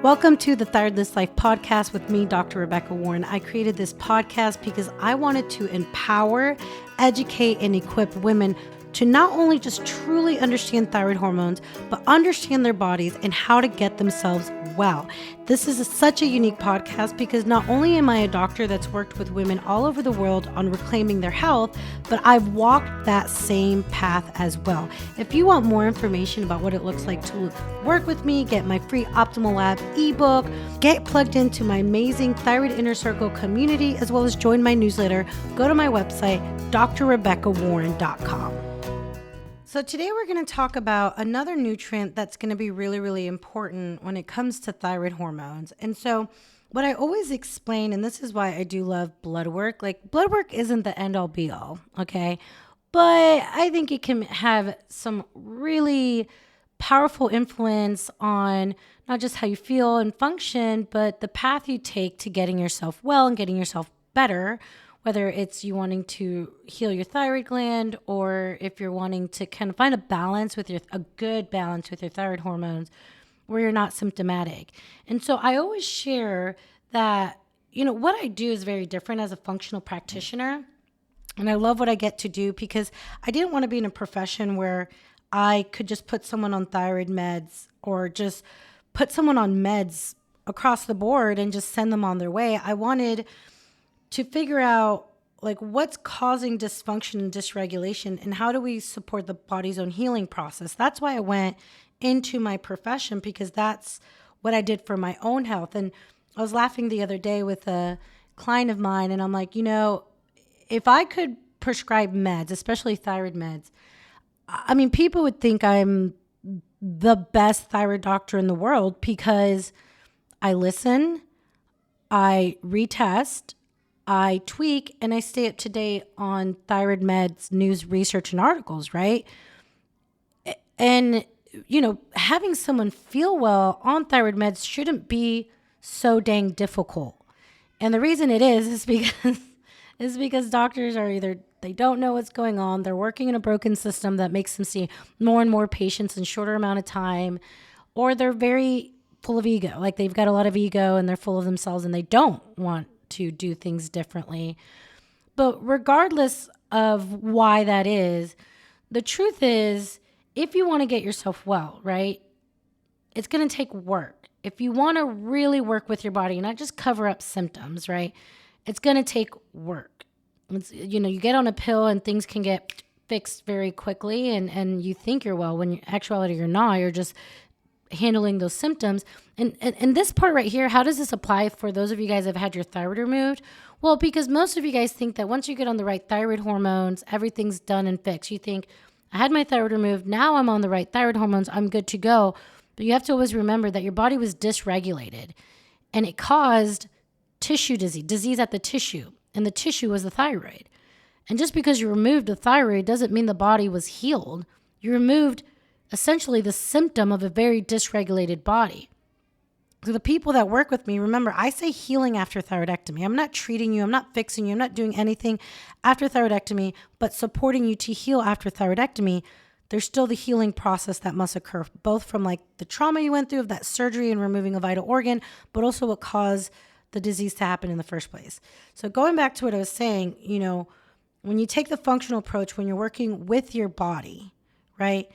Welcome to the Thyroidless Life podcast with me, Dr. Rebecca Warren. I created this podcast because I wanted to empower, educate, and equip women to not only just truly understand thyroid hormones, but understand their bodies and how to get themselves well. This is such a unique podcast because not only am I a doctor that's worked with women all over the world on reclaiming their health, but I've walked that same path as well. If you want more information about what it looks like to work with me, get my free Optimal Lab ebook, get plugged into my amazing Thyroid Inner Circle community, as well as join my newsletter, go to my website, drrebeccawarren.com. So today we're going to talk about another nutrient that's going to be really, really important when it comes to thyroid hormones. And so what I always explain, and this is why I do love blood work, like blood work isn't the end all be all, okay? But I think it can have some really powerful influence on not just how you feel and function, but the path you take to getting yourself well and getting yourself better, whether it's you wanting to heal your thyroid gland or if you're wanting to kind of find a good balance with your thyroid hormones where you're not symptomatic. And so I always share that, what I do is very different as a functional practitioner. And I love what I get to do because I didn't want to be in a profession where I could just put someone on thyroid meds or just put someone on meds across the board and just send them on their way. I wanted to figure out what's causing dysfunction and dysregulation and how do we support the body's own healing process. That's why I went into my profession because that's what I did for my own health. And I was laughing the other day with a client of mine and I'm like, if I could prescribe meds, especially thyroid meds, I mean, people would think I'm the best thyroid doctor in the world because I listen, I retest, I tweak, and I stay up to date on thyroid meds, news, research, and articles, right? And, having someone feel well on thyroid meds shouldn't be so dang difficult. And the reason it is because doctors are either, they don't know what's going on, they're working in a broken system that makes them see more and more patients in shorter amount of time, or they're very full of ego, like they've got a lot of ego and they're full of themselves and they don't want to do things differently. But regardless of why that is, the truth is, if you want to get yourself well, right, it's going to take work. If you want to really work with your body, not just cover up symptoms, right, it's going to take work. You get on a pill and things can get fixed very quickly and you think you're well when in actuality you're not. You're just handling those symptoms. And this part right here, how does this apply for those of you guys that have had your thyroid removed? Well, because most of you guys think that once you get on the right thyroid hormones, everything's done and fixed. You think, I had my thyroid removed, now I'm on the right thyroid hormones, I'm good to go. But you have to always remember that your body was dysregulated and it caused tissue disease at the tissue. And the tissue was the thyroid. And just because you removed the thyroid doesn't mean the body was healed. You removed essentially the symptom of a very dysregulated body. So the people that work with me, remember, I say healing after thyroidectomy. I'm not treating you. I'm not fixing you. I'm not doing anything after thyroidectomy, but supporting you to heal after thyroidectomy. There's still the healing process that must occur, both from the trauma you went through of that surgery and removing a vital organ, but also what caused the disease to happen in the first place. So going back to what I was saying, when you take the functional approach, when you're working with your body, right,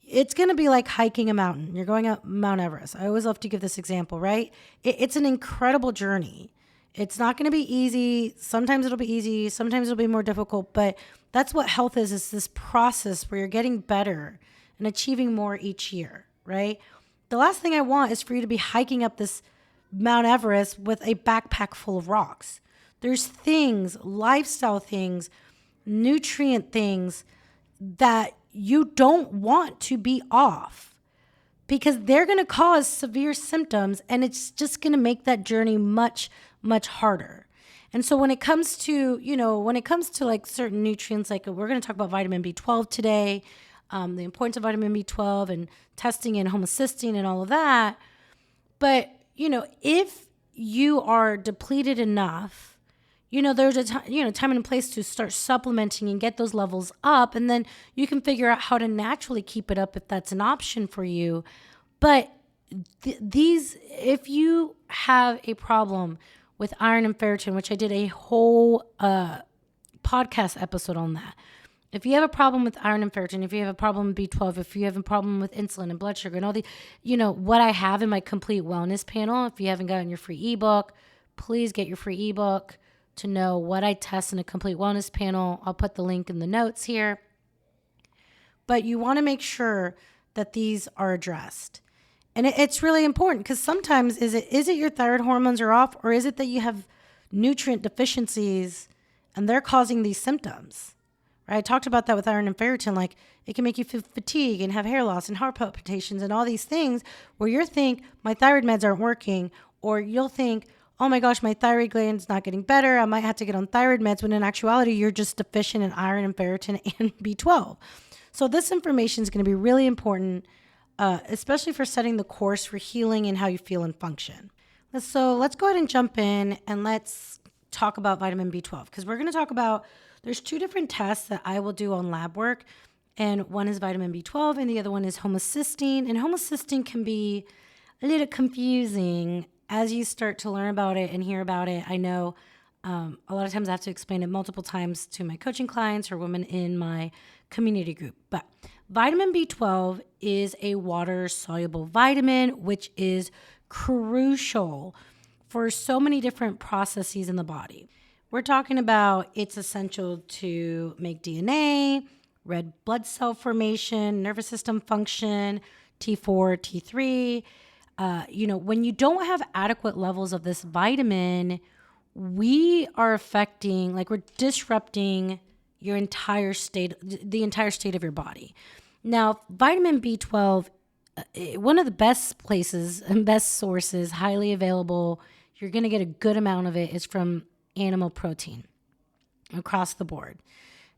it's going to be like hiking a mountain. You're going up Mount Everest. I always love to give this example, right? It's an incredible journey. It's not going to be easy. Sometimes it'll be easy. Sometimes it'll be more difficult. But that's what health is this process where you're getting better and achieving more each year, right? The last thing I want is for you to be hiking up this Mount Everest with a backpack full of rocks. There's things, lifestyle things, nutrient things that you don't want to be off because they're going to cause severe symptoms and it's just going to make that journey much, much harder. And so when it comes to, certain nutrients, like we're going to talk about vitamin B12 today, the importance of vitamin B12 and testing in homocysteine and all of that. But, if you are depleted enough, there's a time and place to start supplementing and get those levels up. And then you can figure out how to naturally keep it up if that's an option for you. But if you have a problem with iron and ferritin, which I did a whole podcast episode on that. If you have a problem with iron and ferritin, if you have a problem with B12, if you have a problem with insulin and blood sugar and all the, what I have in my complete wellness panel, if you haven't gotten your free ebook, please get your free ebook to know what I test in a complete wellness panel. I'll put the link in the notes here. But you want to make sure that these are addressed. And it's really important because sometimes is it your thyroid hormones are off, or is it that you have nutrient deficiencies and they're causing these symptoms? Right? I talked about that with iron and ferritin. Like, it can make you feel fatigue and have hair loss and heart palpitations and all these things where you think my thyroid meds aren't working, or you'll think, oh my gosh, my thyroid gland's not getting better. I might have to get on thyroid meds, when in actuality, you're just deficient in iron and ferritin and B12. So this information is going to be really important, especially for setting the course for healing and how you feel and function. So let's go ahead and jump in and let's talk about vitamin B12, because we're going to talk about, there's two different tests that I will do on lab work. And one is vitamin B12 and the other one is homocysteine. And homocysteine can be a little confusing as you start to learn about it and hear about it. I know a lot of times I have to explain it multiple times to my coaching clients or women in my community group. But vitamin B12 is a water-soluble vitamin, which is crucial for so many different processes in the body. We're talking about it's essential to make DNA, red blood cell formation, nervous system function, T4, T3. When you don't have adequate levels of this vitamin, we are we're disrupting your entire state, the entire state of your body. Now, vitamin B12, one of the best places and best sources, highly available, you're going to get a good amount of it, is from animal protein across the board.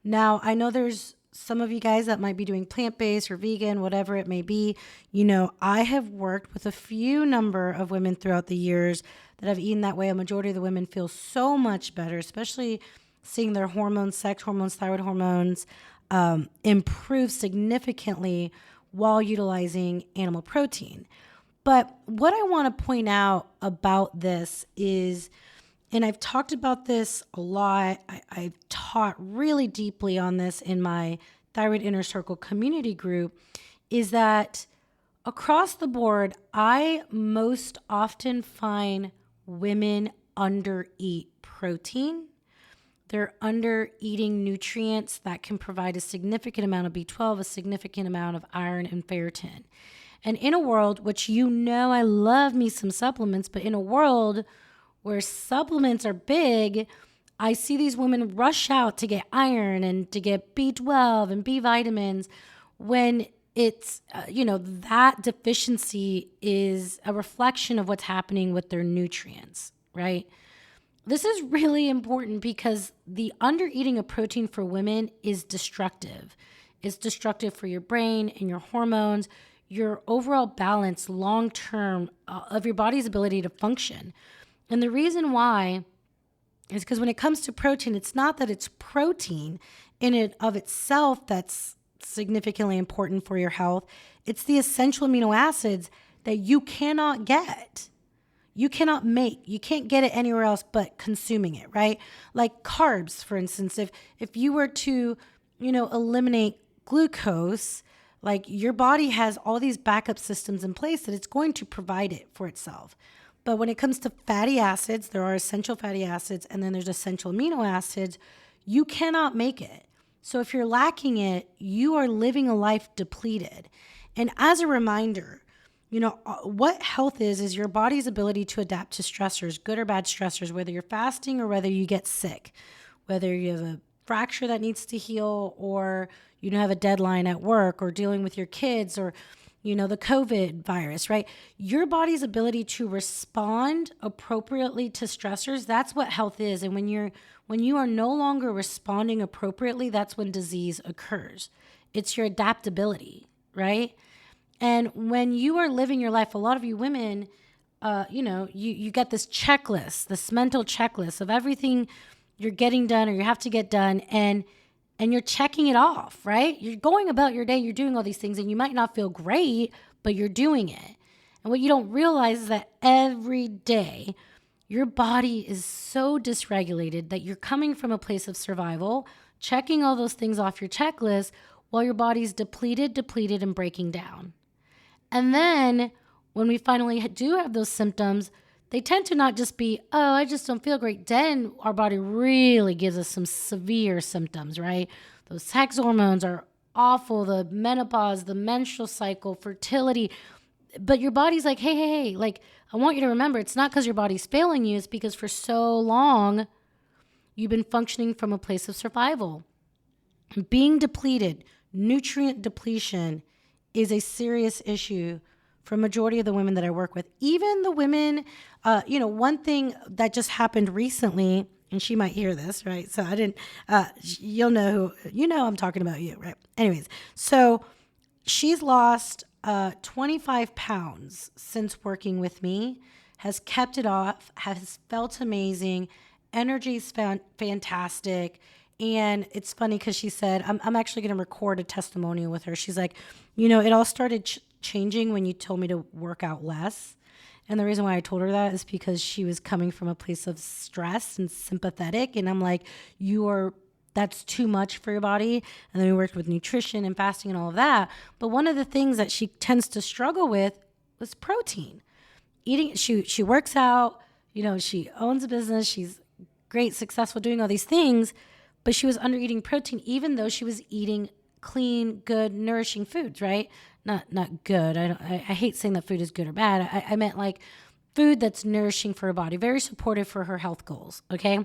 Now, I know there's some of you guys that might be doing plant-based or vegan, whatever it may be. I have worked with a few number of women throughout the years that have eaten that way. A majority of the women feel so much better, especially seeing their hormones, sex hormones, thyroid hormones improve significantly while utilizing animal protein. But what I want to point out about this is, and I've talked about this a lot, I've taught really deeply on this in my Thyroid Inner Circle community group, is that across the board, I most often find women undereat protein. They're under eating nutrients that can provide a significant amount of B12, a significant amount of iron and ferritin. And in a world, which I love me some supplements, but in a world where supplements are big, I see these women rush out to get iron and to get B12 and B vitamins when it's, that deficiency is a reflection of what's happening with their nutrients, right? This is really important because the undereating of protein for women is destructive. It's destructive for your brain and your hormones, your overall balance long-term of your body's ability to function. And the reason why is because when it comes to protein, it's not that it's protein in and of itself that's significantly important for your health. It's the essential amino acids that you cannot get. You cannot make. You can't get it anywhere else but consuming it, right? Like carbs, for instance. If you were to, eliminate glucose, like your body has all these backup systems in place that it's going to provide it for itself. But when it comes to fatty acids, there are essential fatty acids and then there's essential amino acids. You cannot make it. So if you're lacking it, you are living a life depleted. And as a reminder, what health is your body's ability to adapt to stressors, good or bad stressors, whether you're fasting or whether you get sick, whether you have a fracture that needs to heal or you have a deadline at work or dealing with your kids or the COVID virus, right? Your body's ability to respond appropriately to stressors, that's what health is. And when you are no longer responding appropriately, that's when disease occurs. It's your adaptability, right? And when you are living your life, a lot of you women, you get this checklist, this mental checklist of everything you're getting done or you have to get done, and you're checking it off, right? You're going about your day, you're doing all these things, and you might not feel great, but you're doing it. And what you don't realize is that every day your body is so dysregulated that you're coming from a place of survival, checking all those things off your checklist while your body's depleted, and breaking down. And then when we finally do have those symptoms, they tend to not just be, oh, I just don't feel great. Then our body really gives us some severe symptoms, right? Those sex hormones are awful, the menopause, the menstrual cycle, fertility. But your body's like, hey, like, I want you to remember, it's not because your body's failing you. It's because for so long, you've been functioning from a place of survival. Being depleted, nutrient depletion is a serious issue for a majority of the women that I work with. Even the women, one thing that just happened recently, and she might hear this, right? So you'll know I'm talking about you, right? Anyways, so she's lost 25 pounds since working with me, has kept it off, has felt amazing, energy's fantastic. And it's funny because she said, I'm actually going to record a testimonial with her. She's like, it all started changing when you told me to work out less. And the reason why I told her that is because she was coming from a place of stress and sympathetic. And I'm like, that's too much for your body. And then we worked with nutrition and fasting and all of that. But one of the things that she tends to struggle with was protein. She works out, she owns a business, she's great, successful, doing all these things, but she was under eating protein, even though she was eating clean, good, nourishing foods, right? Not good. I hate saying that food is good or bad. I meant like food that's nourishing for her body, very supportive for her health goals, okay?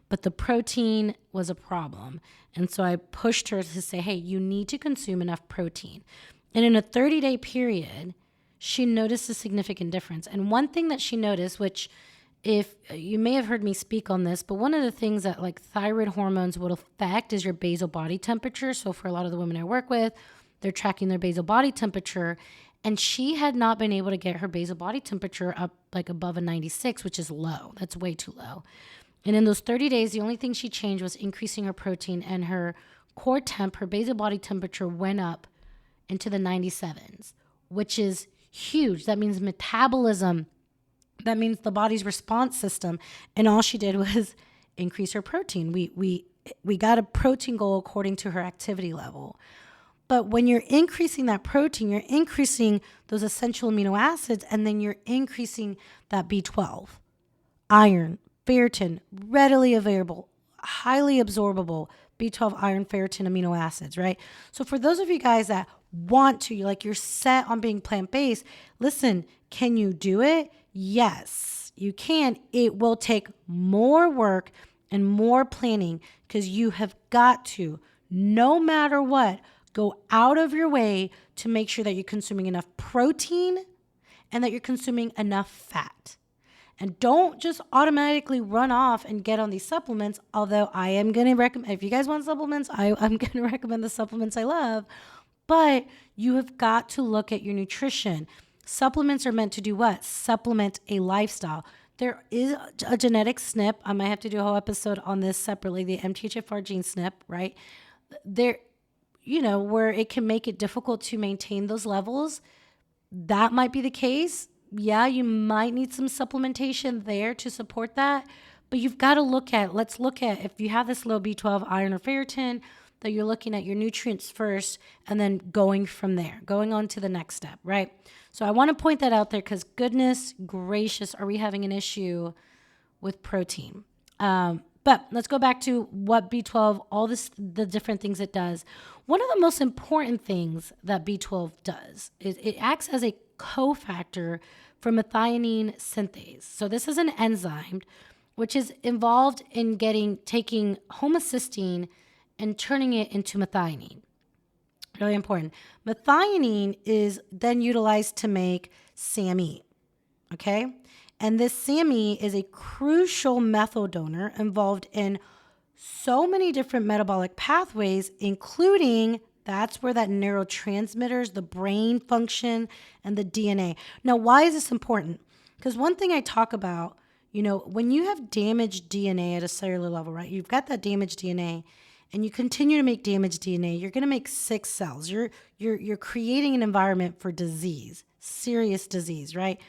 But the protein was a problem. And so I pushed her to say, hey, you need to consume enough protein. And in a 30-day period, she noticed a significant difference. And one thing that she noticed, which if you may have heard me speak on this, but one of the things that like thyroid hormones will affect is your basal body temperature. So for a lot of the women I work with, they're tracking their basal body temperature. And she had not been able to get her basal body temperature up like above a 96, which is low. That's way too low. And in those 30 days, the only thing she changed was increasing her protein, and her core temp, her basal body temperature went up into the 97s, which is huge. That means metabolism. That means the body's response system. And all she did was increase her protein. We got a protein goal according to her activity level. But when you're increasing that protein, you're increasing those essential amino acids, and then you're increasing that B12, iron, ferritin, readily available, highly absorbable B12, iron, ferritin, amino acids, right? So for those of you guys that want to, you're set on being plant-based, listen, can you do it? Yes, you can. It will take more work and more planning because you have got to, no matter what, go out of your way to make sure that you're consuming enough protein and that you're consuming enough fat. And don't just automatically run off and get on these supplements, although I am going to recommend, if you guys want supplements, I'm going to recommend the supplements I love. But you have got to look at your nutrition. Supplements are meant to do what? Supplement a lifestyle. There is a genetic SNP. I might have to do a whole episode on this separately, the MTHFR gene SNP, right? There, where it can make it difficult to maintain those levels. That might be the case. Yeah, you might need some supplementation there to support that. But you've got to let's look at if you have this low B12, iron, or ferritin, that you're looking at your nutrients first and then going from there, going on to the next step, right? So I want to point that out there because goodness gracious, are we having an issue with protein? But let's go back to what B12, the different things it does. One of the most important things that B12 does is it acts as a cofactor for methionine synthase. So this is an enzyme which is involved in taking homocysteine and turning it into methionine. Really important. Methionine is then utilized to make SAMe, okay? And this SAMe is a crucial methyl donor involved in so many different metabolic pathways, including that's where that neurotransmitters, the brain function, and the DNA. Now, why is this important? Because one thing I talk about, when you have damaged DNA at a cellular level, right? You've got that damaged DNA, and you continue to make damaged DNA, you're going to make sick cells. You're creating an environment for disease, serious disease, right?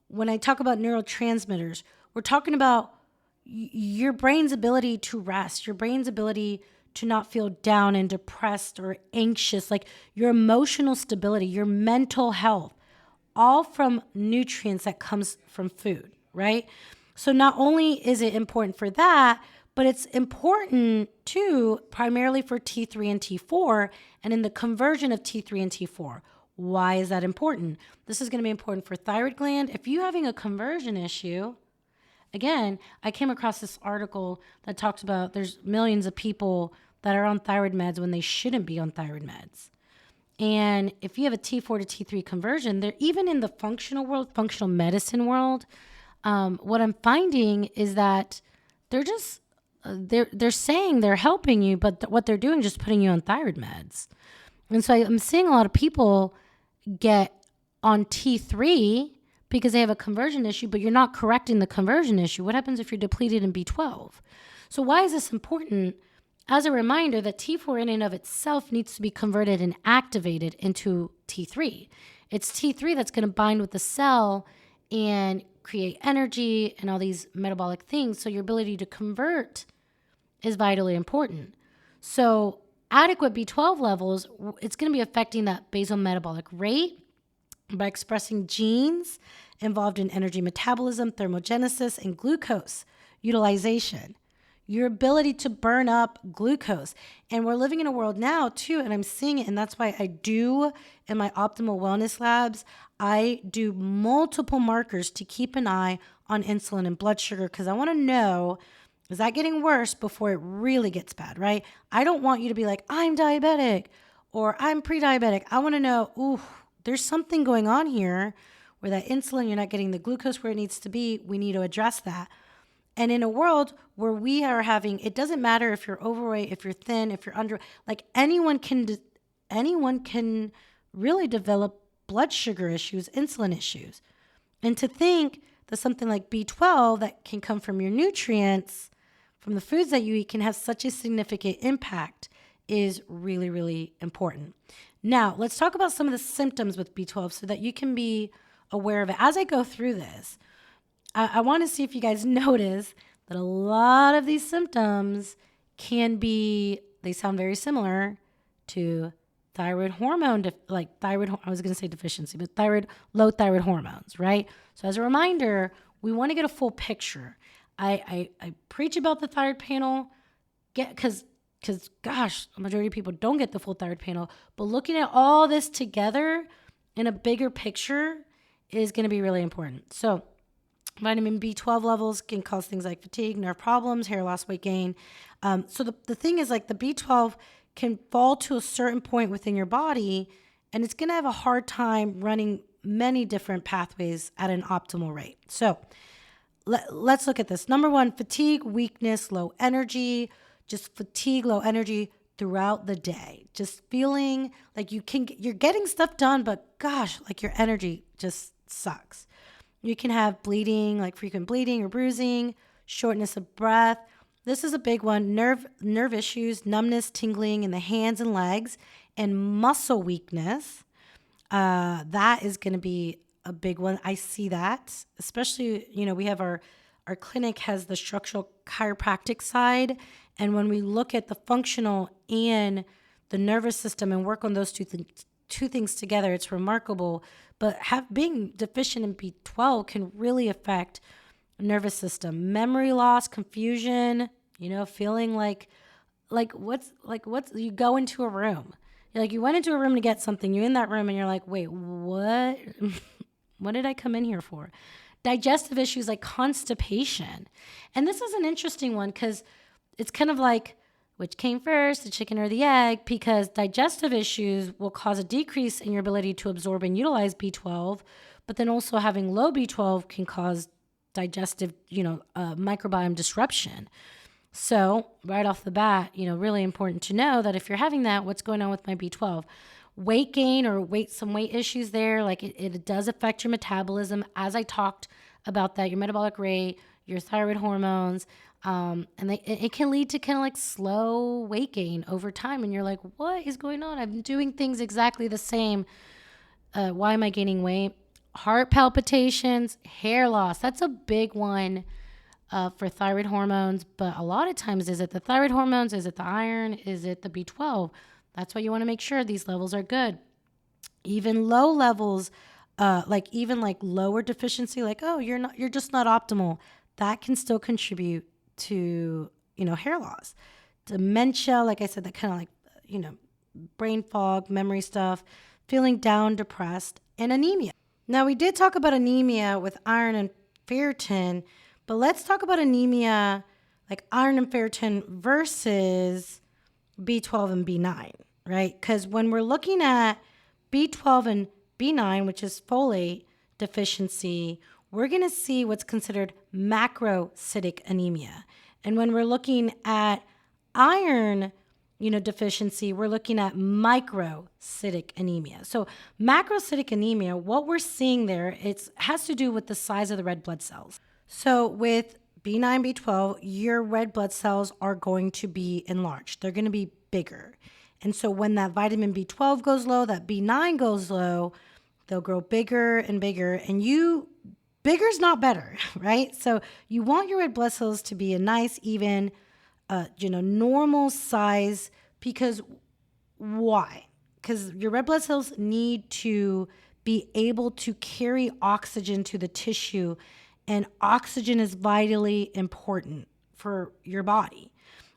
When I talk about neurotransmitters, we're talking about your brain's ability to rest, your brain's ability to not feel down and depressed or anxious, like your emotional stability, your mental health, all from nutrients that comes from food, right? So not only is it important for that, but it's important too, primarily for T3 and T4, and in the conversion of T3 and T4. Why is that important? This is going to be important for thyroid gland. If you're having a conversion issue, again, I came across this article that talks about there's millions of people that are on thyroid meds when they shouldn't be on thyroid meds. And if you have a T4 to T3 conversion, they're even in the functional world, functional medicine world. What I'm finding is that they're just they're saying they're helping you, but what they're doing is just putting you on thyroid meds. And so I'm seeing a lot of people get on T3 because they have a conversion issue, but you're not correcting the conversion issue. What happens if you're depleted in B12? So why is this important? As a reminder that T4 in and of itself needs to be converted and activated into T3. It's T3 that's going to bind with the cell and create energy and all these metabolic things. So your ability to convert is vitally important. So adequate B12 levels, it's going to be affecting that basal metabolic rate by expressing genes involved in energy metabolism, thermogenesis, and glucose utilization. Your ability to burn up glucose. And we're living in a world now too, and I'm seeing it, and that's why I do in my optimal wellness labs, I do multiple markers to keep an eye on insulin and blood sugar because I want to know, is that getting worse before it really gets bad, right? I don't want you to be like, I'm diabetic or I'm pre-diabetic. I want to know, ooh, there's something going on here where that insulin, you're not getting the glucose where it needs to be. We need to address that. And in a world where we are having, it doesn't matter if you're overweight, if you're thin, if you're under, like anyone can really develop blood sugar issues, insulin issues. And to think that something like B12 that can come from your nutrients, from the foods that you eat, can have such a significant impact is really, really important. Now, let's talk about some of the symptoms with B12 so that you can be aware of it. As I go through this, I want to see if you guys notice that a lot of these symptoms they sound very similar to thyroid hormone, I was going to say deficiency, but low thyroid hormones, right? So as a reminder, we want to get a full picture. I preach about the thyroid panel, because gosh, a majority of people don't get the full thyroid panel, but looking at all this together in a bigger picture is going to be really important. So vitamin B12 levels can cause things like fatigue, nerve problems, hair loss, weight gain. So the thing is, like, the B12 can fall to a certain point within your body, and it's going to have a hard time running many different pathways at an optimal rate. So let's look at this. Number one, fatigue, weakness, low energy, just fatigue, low energy throughout the day. Just feeling like you're getting stuff done, but gosh, like your energy just sucks. You can have bleeding, like frequent bleeding or bruising, shortness of breath. This is a big one. Nerve issues, numbness, tingling in the hands and legs, and muscle weakness. That is going to be a big one. I see that, especially, we have our clinic has the structural chiropractic side. And when we look at the functional and the nervous system and work on those two things together, it's remarkable. But being deficient in B12 can really affect nervous system, memory loss, confusion, feeling like what's you go into a room. You went into a room to get something, you're in that room and you're like, wait, what? What did I come in here for? Digestive issues like constipation. And this is an interesting one because it's kind of like, which came first, the chicken or the egg? Because digestive issues will cause a decrease in your ability to absorb and utilize B12, but then also having low B12 can cause digestive, microbiome disruption. So right off the bat, really important to know that if you're having that, what's going on with my B12? Weight gain or some weight issues there, like it does affect your metabolism. As I talked about that, your metabolic rate, your thyroid hormones, and it can lead to kind of like slow weight gain over time. And you're like, what is going on? I'm doing things exactly the same Why am I gaining weight? Heart palpitations, hair loss. That's a big one for thyroid hormones. But a lot of times, is it the thyroid hormones? Is it the iron? Is it the B12? That's why you want to make sure these levels are good. Even low levels, like lower deficiency, like, oh, you're just not optimal. That can still contribute to, hair loss. Dementia, like I said, that kind of like, brain fog, memory stuff, feeling down, depressed, and anemia. Now, we did talk about anemia with iron and ferritin, but let's talk about anemia like iron and ferritin versus B12 and B9, right? Because when we're looking at B12 and B9, which is folate deficiency, we're going to see what's considered macrocytic anemia. And when we're looking at iron, deficiency, we're looking at microcytic anemia. So macrocytic anemia, what we're seeing there, it has to do with the size of the red blood cells. So with B9, B12, your red blood cells are going to be enlarged. They're going to be bigger. And so when that vitamin B12 goes low, that B9 goes low, they'll grow bigger and bigger. And bigger's not better, right? So you want your red blood cells to be a nice, even, normal size. Because why? Because your red blood cells need to be able to carry oxygen to the tissue, and oxygen is vitally important for your body.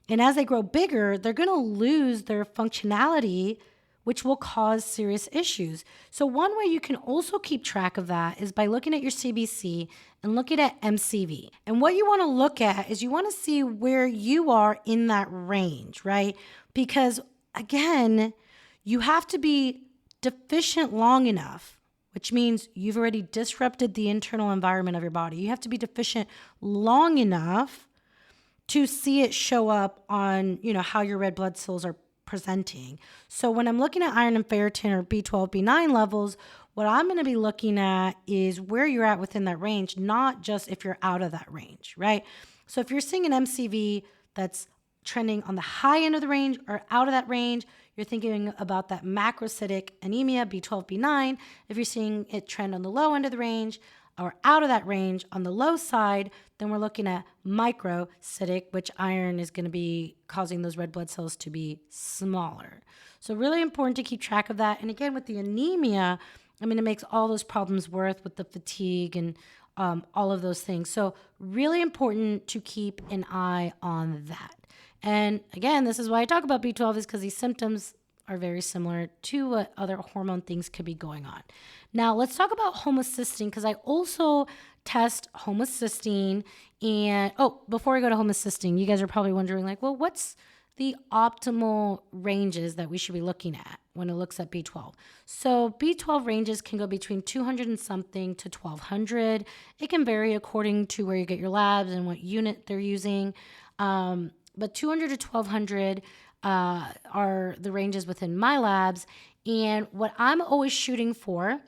And as they grow bigger, they're going to lose their functionality, which will cause serious issues. So one way you can also keep track of that is by looking at your CBC and looking at MCV. And what you want to look at is you want to see where you are in that range, right? Because again, you have to be deficient long enough, which means you've already disrupted the internal environment of your body. You have to be deficient long enough to see it show up on, how your red blood cells are presenting. So when I'm looking at iron and ferritin or B12, B9 levels, what I'm going to be looking at is where you're at within that range, not just if you're out of that range, right? So if you're seeing an MCV that's trending on the high end of the range or out of that range, you're thinking about that macrocytic anemia, B12, B9. If you're seeing it trend on the low end of the range or out of that range on the low side, then we're looking at microcytic, which iron is going to be causing those red blood cells to be smaller. So really important to keep track of that. And again, with the anemia, it makes all those problems worse with the fatigue and all of those things. So really important to keep an eye on that. And again, this is why I talk about B12 is because these symptoms are very similar to what other hormone things could be going on. Now, let's talk about homocysteine because I also test homocysteine. And before I go to homocysteine, you guys are probably wondering well, what's the optimal ranges that we should be looking at when it looks at B12? So B12 ranges can go between 200 and something to 1200. It can vary according to where you get your labs and what unit they're using. But 200 to 1200 are the ranges within my labs. And what I'm always shooting for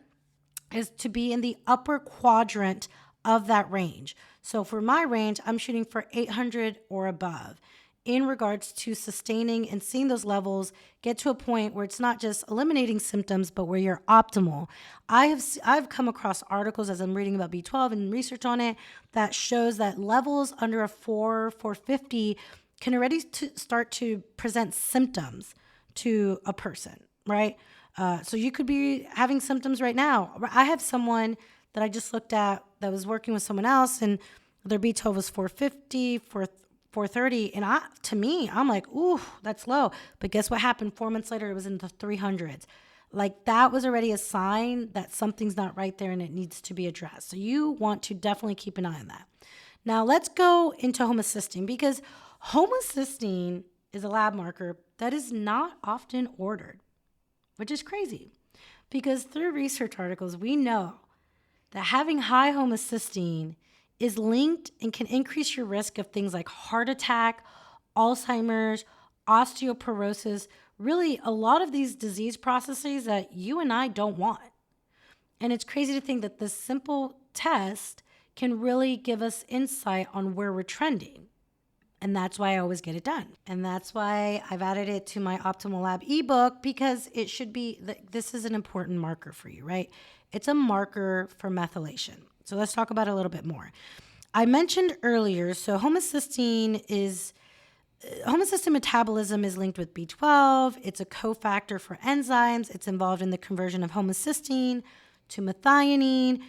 is to be in the upper quadrant of that range. So for my range, I'm shooting for 800 or above in regards to sustaining and seeing those levels get to a point where it's not just eliminating symptoms, but where you're optimal. I've come across articles as I'm reading about B12 and research on it that shows that levels under a 450 can already start to present symptoms to a person, right? So you could be having symptoms right now. I have someone that I just looked at that was working with someone else, and their B12 was 450, 430. And to me, I'm like, ooh, that's low. But guess what happened? 4 months later, it was in the 300s. Like that was already a sign that something's not right there and it needs to be addressed. So you want to definitely keep an eye on that. Now let's go into homocysteine because homocysteine is a lab marker that is not often ordered, which is crazy because through research articles, we know that having high homocysteine is linked and can increase your risk of things like heart attack, Alzheimer's, osteoporosis, really a lot of these disease processes that you and I don't want. And it's crazy to think that this simple test can really give us insight on where we're trending. And that's why I always get it done. And that's why I've added it to my Optimal Lab ebook, because it should be, this is an important marker for you, right? It's a marker for methylation. So let's talk about it a little bit more. I mentioned earlier, so homocysteine metabolism is linked with B12. It's a cofactor for enzymes. It's involved in the conversion of homocysteine to methionine.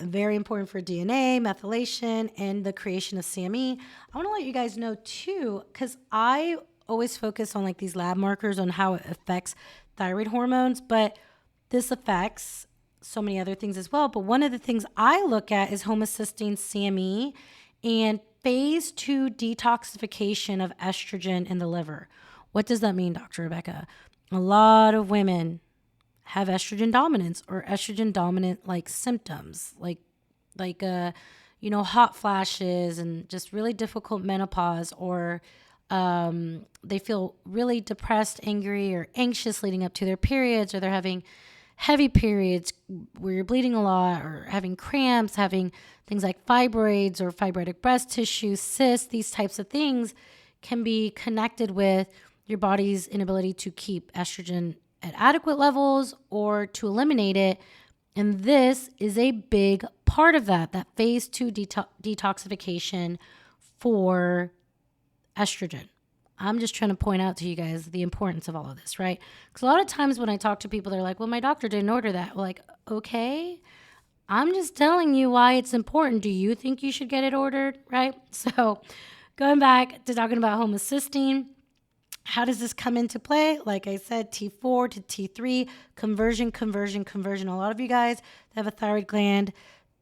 Very important for DNA, methylation, and the creation of CME. I want to let you guys know too, because I always focus on like these lab markers on how it affects thyroid hormones, but this affects so many other things as well. But one of the things I look at is homocysteine, CME, and phase 2 detoxification of estrogen in the liver. What does that mean, Dr. Rebecca? A lot of women have estrogen dominance or estrogen dominant like symptoms, like hot flashes and just really difficult menopause, or they feel really depressed, angry, or anxious leading up to their periods, or they're having heavy periods where you're bleeding a lot, or having cramps, having things like fibroids or fibrotic breast tissue, cysts. These types of things can be connected with your body's inability to keep estrogen at adequate levels or to eliminate it. And this is a big part of that phase 2 detoxification for estrogen. I'm just trying to point out to you guys the importance of all of this, right? Because a lot of times when I talk to people, they're like, well, my doctor didn't order that. Well, like, okay, I'm just telling you why it's important. Do you think you should get it ordered, right? So going back to talking about homocysteine, how does this come into play? Like I said, T4 to T3, conversion. A lot of you guys that have a thyroid gland,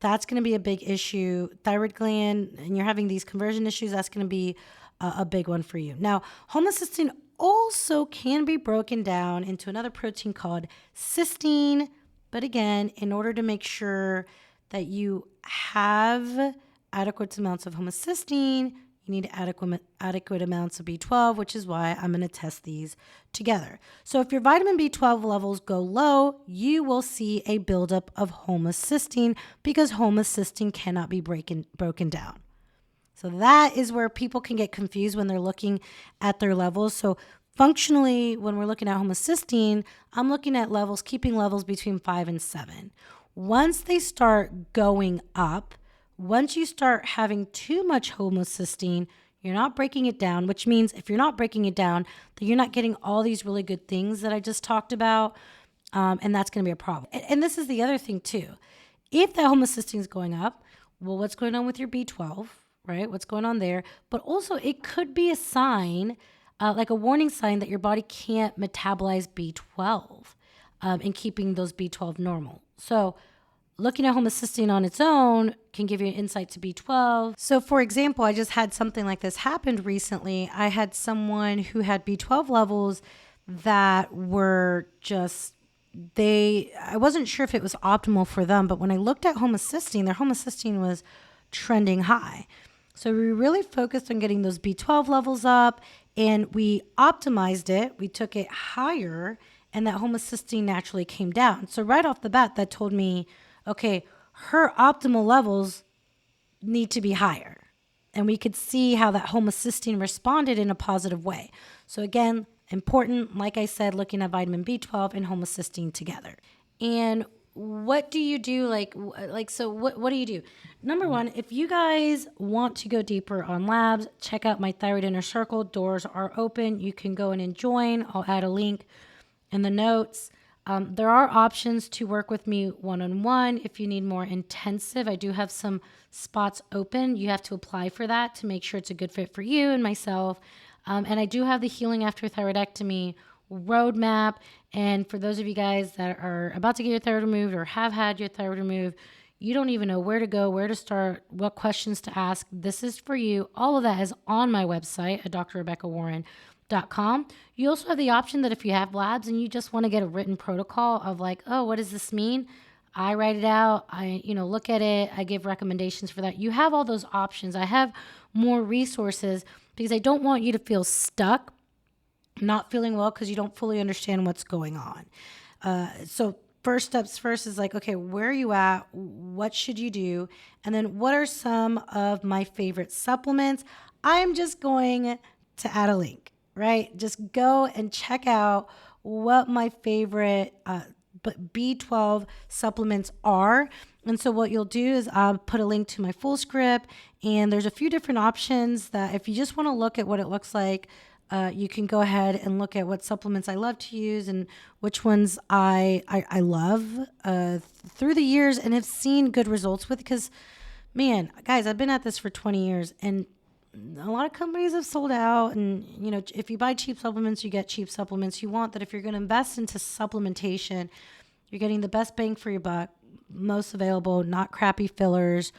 that's going to be a big issue. Thyroid gland, and you're having these conversion issues, that's going to be a big one for you. Now, homocysteine also can be broken down into another protein called cysteine. But again, in order to make sure that you have adequate amounts of homocysteine, you need adequate amounts of B12, which is why I'm going to test these together. So if your vitamin B12 levels go low, you will see a buildup of homocysteine, because homocysteine cannot be broken down. So that is where people can get confused when they're looking at their levels. So functionally, when we're looking at homocysteine, I'm looking at levels, keeping levels between 5 and 7. Once they start going up, once you start having too much homocysteine, you're not breaking it down, which means if you're not breaking it down, then you're not getting all these really good things that I just talked about, and that's going to be a problem. And this is the other thing too. If that homocysteine is going up, well, what's going on with your B12, right? What's going on there? But also it could be a sign, like a warning sign, that your body can't metabolize B12 and keeping those B12 normal. So looking at homocysteine on its own can give you an insight to B12. So for example, I just had something like this happen recently. I had someone who had B12 levels that were just, I wasn't sure if it was optimal for them, but when I looked at homocysteine, their homocysteine was trending high. So we really focused on getting those B12 levels up, and we optimized it. We took it higher, and that homocysteine naturally came down. So right off the bat, that told me, okay, her optimal levels need to be higher. And we could see how that homocysteine responded in a positive way. So again, important, like I said, looking at vitamin B12 and homocysteine together. And what do you do? So what do you do? Number one, if you guys want to go deeper on labs, check out my Thyroid Inner Circle. Doors are open. You can go in and join. I'll add a link in the notes. There are options to work with me one-on-one if you need more intensive. I do have some spots open. You have to apply for that to make sure it's a good fit for you and myself. And I do have the Healing After Thyroidectomy roadmap. And for those of you guys that are about to get your thyroid removed or have had your thyroid removed, you don't even know where to go, where to start, what questions to ask. This is for you. All of that is on my website at drrebeccawarren.com. You also have the option that if you have labs and you just want to get a written protocol of like, oh, what does this mean? I write it out. I look at it. I give recommendations for that. You have all those options. I have more resources because I don't want you to feel stuck, not feeling well because you don't fully understand what's going on. So first steps first is like, okay, where are you at? What should you do? And then what are some of my favorite supplements? I'm just going to add a link, right? Just go and check out what my favorite B12 supplements are. And so what you'll do is I'll put a link to my full script, and there's a few different options that if you just want to look at what it looks like, you can go ahead and look at what supplements I love to use and which ones I love through the years and have seen good results with. Because, man, guys, I've been at this for 20 years, and a lot of companies have sold out. And, you know, if you buy cheap supplements, you get cheap supplements. You want that if you're going to invest into supplementation, you're getting the best bang for your buck, most available, not crappy fillers,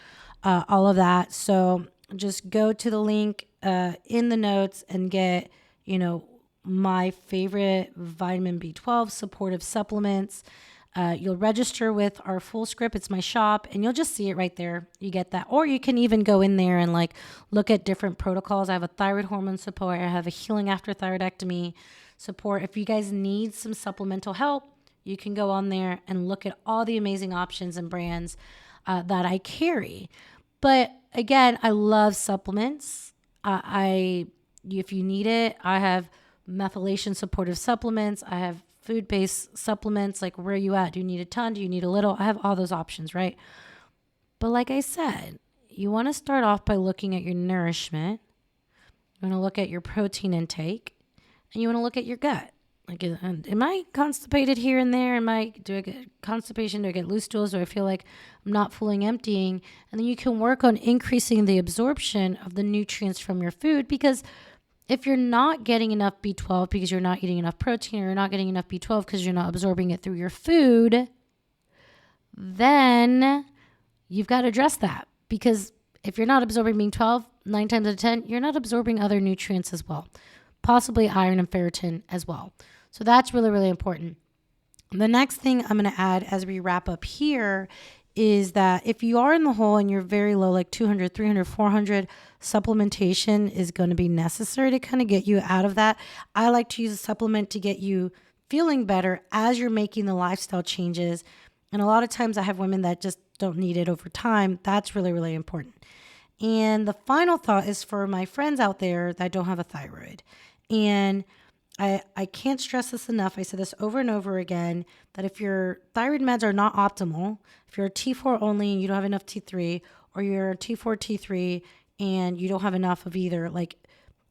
all of that. So just go to the link in the notes and get, you know, my favorite vitamin B12 supportive supplements. You'll register with our full script. It's my shop, and you'll just see it right there. You get that. Or you can even go in there and like look at different protocols. I have a thyroid hormone support. I have a healing after thyroidectomy support. If you guys need some supplemental help, you can go on there and look at all the amazing options and brands that I carry. But again, I love supplements. If you need it, I have methylation supportive supplements. I have food-based supplements. Like, where are you at? Do you need a ton? Do you need a little? I have all those options, right? But like I said, you want to start off by looking at your nourishment. You want to look at your protein intake, and you want to look at your gut. Like, am I constipated here and there? Do I get constipation? Do I get loose stools? Do I feel like I'm not fully emptying? And then you can work on increasing the absorption of the nutrients from your food, because if you're not getting enough B12 because you're not eating enough protein, or you're not getting enough B12 because you're not absorbing it through your food, then you've got to address that. Because if you're not absorbing B12, 9 times out of 10, you're not absorbing other nutrients as well, possibly iron and ferritin as well. So that's really, really important. The next thing I'm going to add as we wrap up here is that if you are in the hole and you're very low, like 200, 300, 400, supplementation is going to be necessary to kind of get you out of that. I like to use a supplement to get you feeling better as you're making the lifestyle changes. And a lot of times I have women that just don't need it over time. That's really, really important. And the final thought is for my friends out there that don't have a thyroid. And I can't stress this enough. I said this over and over again, that if your thyroid meds are not optimal, if you're a T4 only and you don't have enough T3, or you're a T4, T3 and you don't have enough of either, like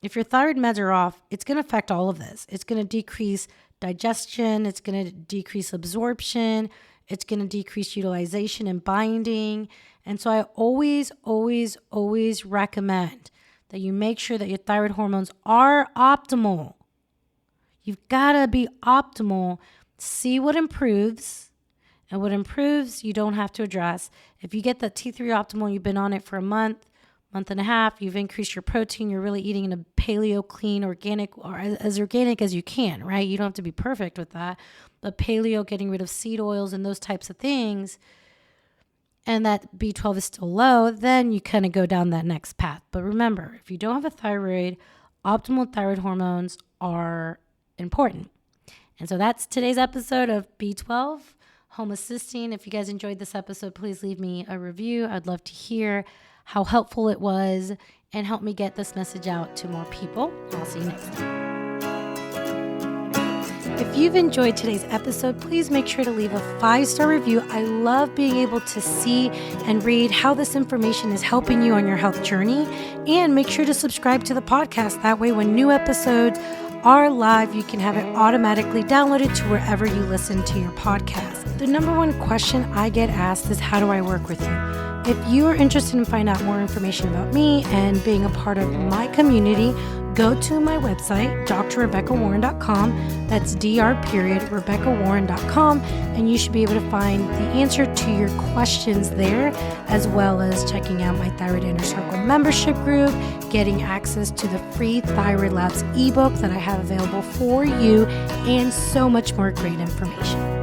if your thyroid meds are off, it's going to affect all of this. It's going to decrease digestion. It's going to decrease absorption. It's going to decrease utilization and binding. And so I always, always, always recommend that you make sure that your thyroid hormones are optimal. You've got to be optimal. See what improves, and what improves you don't have to address. If you get that T3 optimal, you've been on it for a month and a half, you've increased your protein, you're really eating in a paleo, clean, organic, or as organic as you can, right? You don't have to be perfect with that, but paleo, getting rid of seed oils and those types of things, and that B12 is still low, then you kind of go down that next path. But remember, if you don't have a thyroid, optimal thyroid hormones are important. And so that's today's episode of B12, homocysteine. If you guys enjoyed this episode, please leave me a review. I'd love to hear how helpful it was and help me get this message out to more people. I'll see you next time. If you've enjoyed today's episode, please make sure to leave a 5-star review. I love being able to see and read how this information is helping you on your health journey. And make sure to subscribe to the podcast. That way, when new episodes are live, you can have it automatically downloaded to wherever you listen to your podcast. The number one question I get asked is, how do I work with you? If you are interested in finding out more information about me and being a part of my community, go to my website, drrebeccawarren.com. That's dr.rebeccawarren.com. And you should be able to find the answer to your questions there, as well as checking out my Thyroid Inner Circle membership group, getting access to the free Thyroid Labs ebook that I have available for you, and so much more great information.